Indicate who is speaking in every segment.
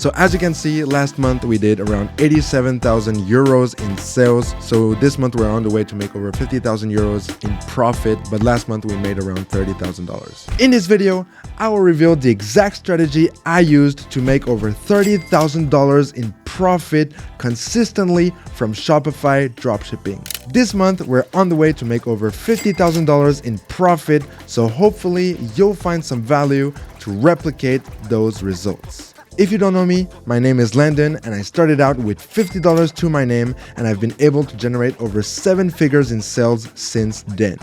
Speaker 1: So as you can see, last month we did around 87,000 euros in sales. So this month we're on the way to make over 50,000 euros in profit, but last month we made around $30,000. In this video, I will reveal the exact strategy I used to make over $30,000 in profit consistently from Shopify dropshipping. This month, we're on the way to make over $50,000 in profit, so hopefully you'll find some value to replicate those results. If you don't know me, my name is Landon and I started out with $50 to my name and I've been able to generate over 7 figures in sales since then.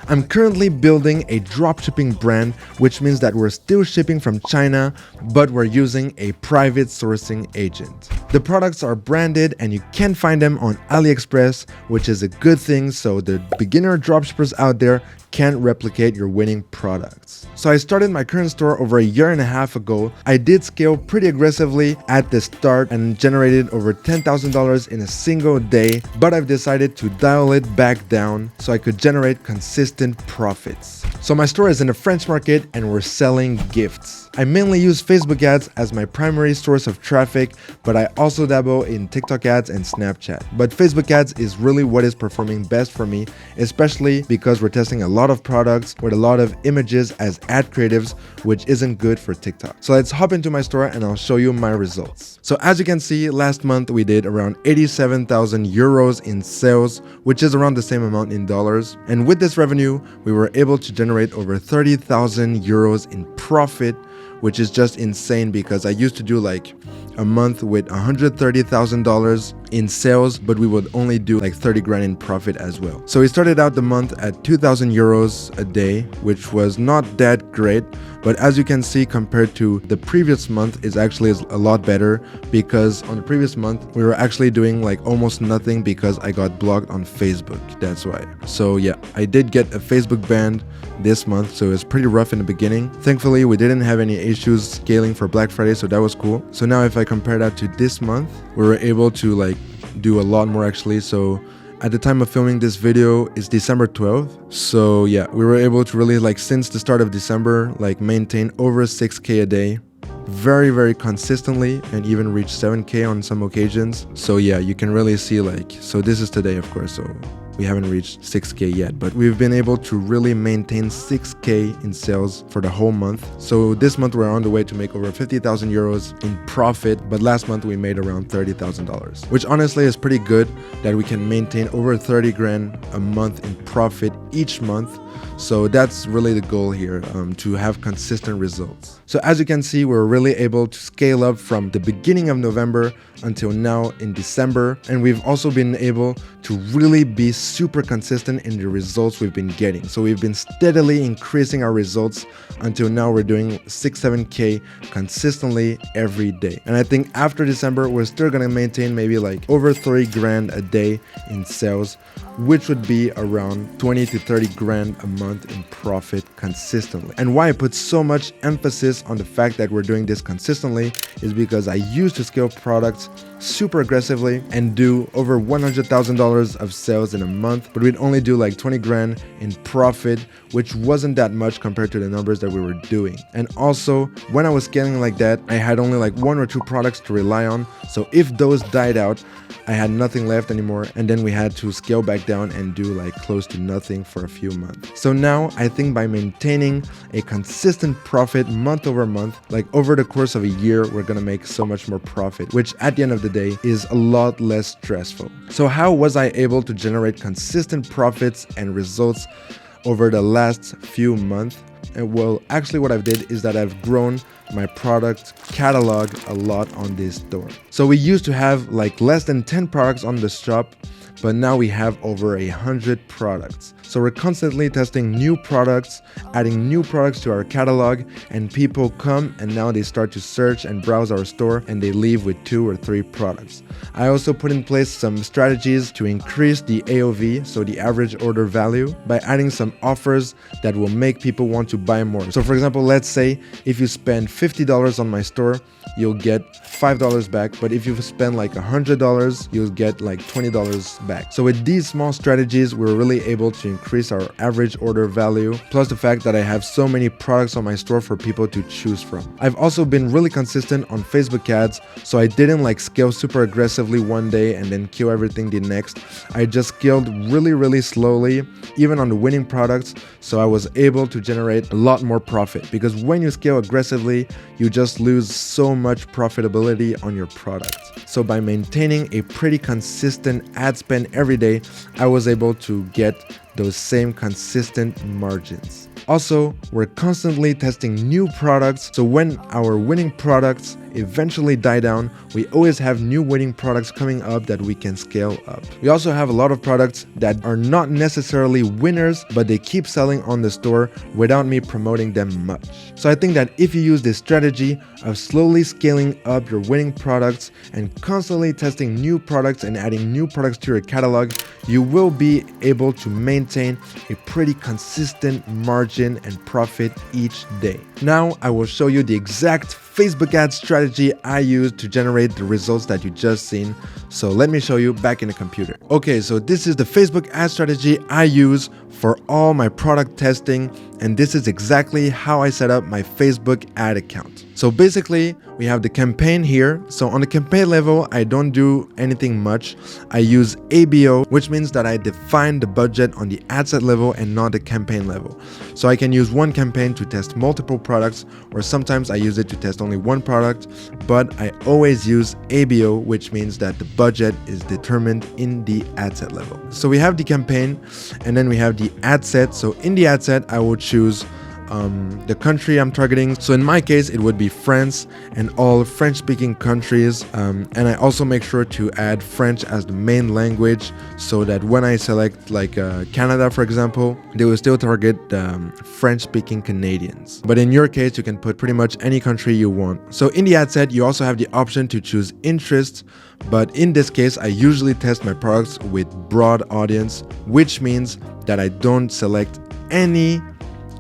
Speaker 1: I'm currently building a dropshipping brand, which means that we're still shipping from China, but we're using a private sourcing agent. The products are branded and you can find them on AliExpress, which is a good thing so the beginner dropshippers out there can't replicate your winning products. So I started my current store over a year and a half ago. I did scale pretty aggressively at the start and generated over $10,000 in a single day, but I've decided to dial it back down so I could generate consistent profits. So my store is in the French market and we're selling gifts. I mainly use Facebook ads as my primary source of traffic, but I also dabble in TikTok ads and Snapchat. But Facebook ads is really what is performing best for me, especially because we're testing a lot of products with a lot of images as ad creatives, which isn't good for TikTok. So let's hop into my store and I'll show you my results. So as you can see, last month we did around 87,000 euros in sales, which is around the same amount in dollars. And with this revenue, we were able to generate over 30,000 euros in profit, which is just insane because I used to do like a month with $130,000 in sales, but we would only do like 30 grand in profit as well. So we started out the month at 2,000 euros a day, which was not that great, but as you can see, compared to the previous month, is actually a lot better because on the previous month, we were actually doing like almost nothing because I got blocked on Facebook. That's why. So yeah, I did get a Facebook ban this month, so it was pretty rough in the beginning. Thankfully, we didn't have any issues scaling for Black Friday, so that was cool. So now if I compare that to this month, we were able to like do a lot more actually. So at the time of filming this video is December 12th. So yeah, we were able to really like since the start of December, like maintain over 6K a day very consistently and even reach 7K on some occasions. So yeah, you can really see like, so this is today of course, so we haven't reached 6K yet, but we've been able to really maintain 6K in sales for the whole month. So this month we're on the way to make over 50,000 euros in profit, but last month we made around $30,000, which honestly is pretty good that we can maintain over 30 grand a month in profit each month. So that's really the goal here, to have consistent results. So as you can see, we're really able to scale up from the beginning of November until now in December. And we've also been able to really be super consistent in the results we've been getting. So we've been steadily increasing our results until now we're doing 6-7K consistently every day. And I think after December, we're still gonna maintain maybe like over 30 grand a day in sales, which would be around 20 to 30 grand a month in profit consistently. And why I put so much emphasis on the fact that we're doing this consistently is because I used to scale products super aggressively and do over $100,000 of sales in a month, but we'd only do like 20 grand in profit, which wasn't that much compared to the numbers that we were doing. And also, when I was scaling like that, I had only like 1 or 2 products to rely on. So if those died out, I had nothing left anymore, and then we had to scale back down and do like close to nothing for a few months. So now I think by maintaining a consistent profit month over month, like over the course of a year, we're gonna make so much more profit, which at the end of the day is a lot less stressful. So how was I able to generate consistent profits and results over the last few months? And well, actually what I've did is that I've grown my product catalog a lot on this store. So we used to have like less than 10 products on the shop, but now we have over 100 products. So we're constantly testing new products, adding new products to our catalog, and people come and now they start to search and browse our store and they leave with 2 or 3 products. I also put in place some strategies to increase the AOV, so the average order value, by adding some offers that will make people want to buy more. So for example, let's say if you spend $50 on my store, you'll get $5 back. But if you spend like $100, you'll get like $20 back. So with these small strategies, we're really able to increase our average order value, plus the fact that I have so many products on my store for people to choose from. I've also been really consistent on Facebook ads, so I didn't like scale super aggressively one day and then kill everything the next. I just scaled really slowly, even on the winning products, so I was able to generate a lot more profit, because when you scale aggressively, you just lose so much profitability on your product. So by maintaining a pretty consistent ad spend every day, I was able to get those same consistent margins. Also, we're constantly testing new products, so when our winning products eventually die down, we always have new winning products coming up that we can scale up. We also have a lot of products that are not necessarily winners, but they keep selling on the store without me promoting them much. So I think that if you use this strategy of slowly scaling up your winning products and constantly testing new products and adding new products to your catalog, you will be able to maintain a pretty consistent margin and profit each day. Now I will show you the exact Facebook ad strategy I use to generate the results that you just seen. So let me show you back in the computer. Okay, so this is the Facebook ad strategy I use for all my product testing, and this is exactly how I set up my Facebook ad account. So basically, we have the campaign here. So on the campaign level, I don't do anything much. I use ABO, which means that I define the budget on the ad set level and not the campaign level. So I can use one campaign to test multiple products, or sometimes I use it to test only one product, but I always use ABO, which means that the budget is determined in the ad set level. So we have the campaign, and then we have the ad set. So in the ad set, I will choose the country I'm targeting. So in my case, it would be France and all French-speaking countries. And I also make sure to add French as the main language, so that when I select like Canada, for example, they will still target French-speaking Canadians. But in your case, you can put pretty much any country you want. So in the ad set, you also have the option to choose interests. But in this case, I usually test my products with broad audience, which means that I don't select any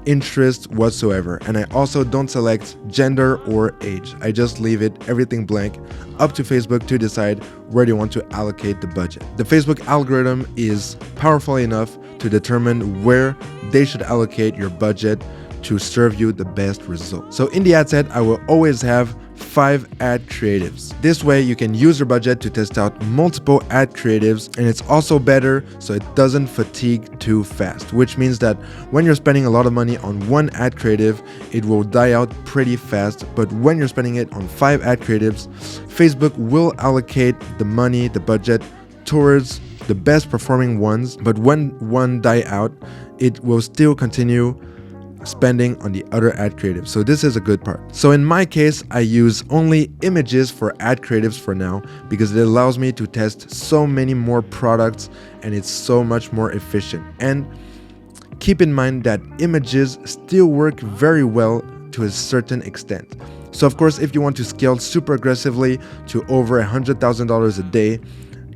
Speaker 1: interest whatsoever, and I also don't select gender or age. I just leave it everything blank, up to Facebook to decide where they want to allocate the budget. The Facebook algorithm is powerful enough to determine where they should allocate your budget to serve you the best result. So in the ad set, I will always have 5 ad creatives. This way you can use your budget to test out multiple ad creatives, and it's also better so it doesn't fatigue too fast, which means that when you're spending a lot of money on one ad creative, it will die out pretty fast. But when you're spending it on 5 ad creatives, Facebook will allocate the money, the budget, towards the best performing ones. But when one die out, it will still continue spending on the other ad creatives. So this is a good part. So in my case, I use only images for ad creatives for now, because it allows me to test so many more products and it's so much more efficient. And keep in mind that images still work very well to a certain extent. So of course, if you want to scale super aggressively to over $100,000 a day,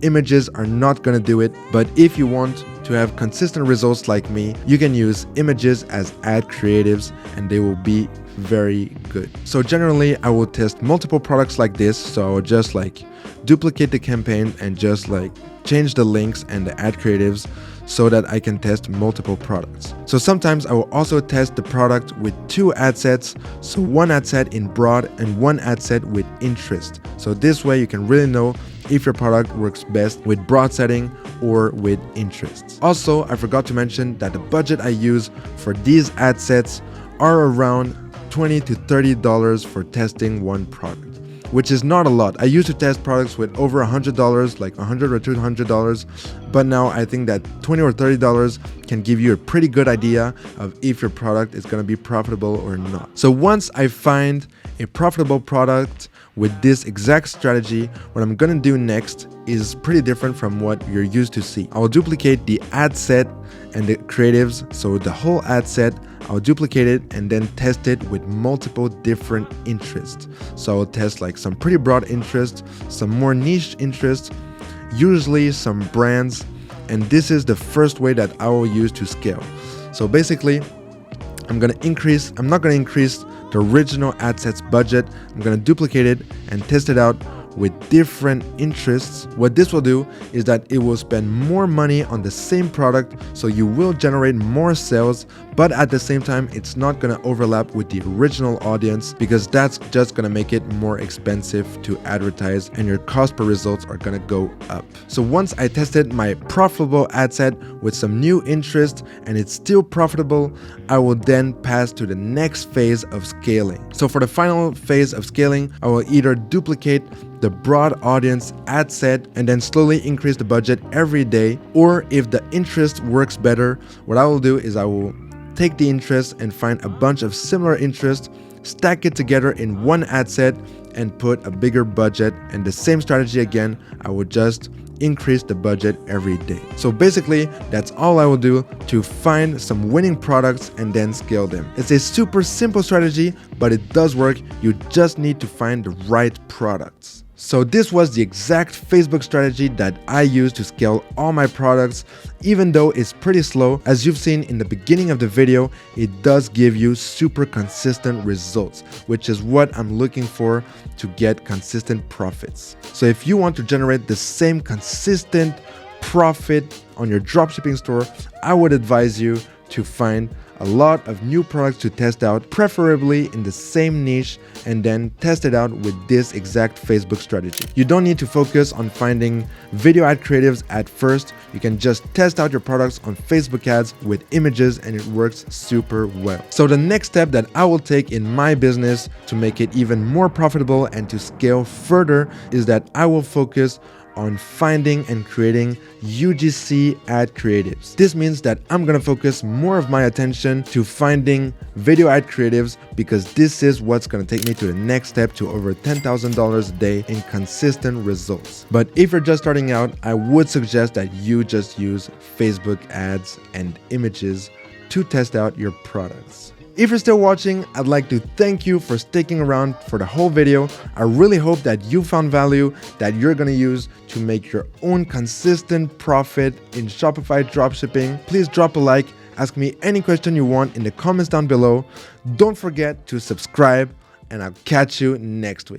Speaker 1: images are not going to do it. But if you want to have consistent results like me, you can use images as ad creatives and they will be very good. So generally, I will test multiple products like this. So I will just like duplicate the campaign and just like change the links and the ad creatives so that I can test multiple products. So sometimes I will also test the product with 2 ad sets. So one ad set in broad and one ad set with interest. So this way you can really know if your product works best with broad setting or with interests. Also, I forgot to mention that the budget I use for these ad sets are around $20 to $30 for testing one product, which is not a lot. I used to test products with over $100, like $100 or $200, but now I think that $20 or $30 can give you a pretty good idea of if your product is going to be profitable or not. So once I find a profitable product with this exact strategy, what I'm going to do next is pretty different from what you're used to see. I will duplicate the ad set and the creatives, so the whole ad set, I'll duplicate it and then test it with multiple different interests. So I'll test like some pretty broad interests, some more niche interests, usually some brands, and this is the first way that I will use to scale. So basically, I'm not going to increase the original ad sets budget. I'm going to duplicate it and test it out with different interests. What this will do is that it will spend more money on the same product, so you will generate more sales, but at the same time, it's not gonna overlap with the original audience, because that's just gonna make it more expensive to advertise and your cost per results are gonna go up. So once I tested my profitable ad set with some new interest and it's still profitable, I will then pass to the next phase of scaling. So for the final phase of scaling, I will either duplicate the broad audience ad set and then slowly increase the budget every day, or if the interest works better, what I will do is I will take the interest and find a bunch of similar interests, stack it together in one ad set and put a bigger budget, and the same strategy again, I will just increase the budget every day. So basically, that's all I will do to find some winning products and then scale them. It's a super simple strategy, but it does work. You just need to find the right products. So this was the exact Facebook strategy that I use to scale all my products. Even though it's pretty slow, as you've seen in the beginning of the video, it does give you super consistent results, which is what I'm looking for to get consistent profits. So if you want to generate the same consistent profit on your dropshipping store, I would advise you to find a lot of new products to test out, preferably in the same niche, and then test it out with this exact Facebook strategy. You don't need to focus on finding video ad creatives at first. You can just test out your products on Facebook ads with images and it works super well. So the next step that I will take in my business to make it even more profitable and to scale further is that I will focus on finding and creating UGC ad creatives. This means that I'm gonna focus more of my attention to finding video ad creatives, because this is what's gonna take me to the next step, to over $10,000 a day in consistent results. But if you're just starting out, I would suggest that you just use Facebook ads and images to test out your products. If you're still watching, I'd like to thank you for sticking around for the whole video. I really hope that you found value that you're gonna use to make your own consistent profit in Shopify dropshipping. Please drop a like, ask me any question you want in the comments down below. Don't forget to subscribe, and I'll catch you next week.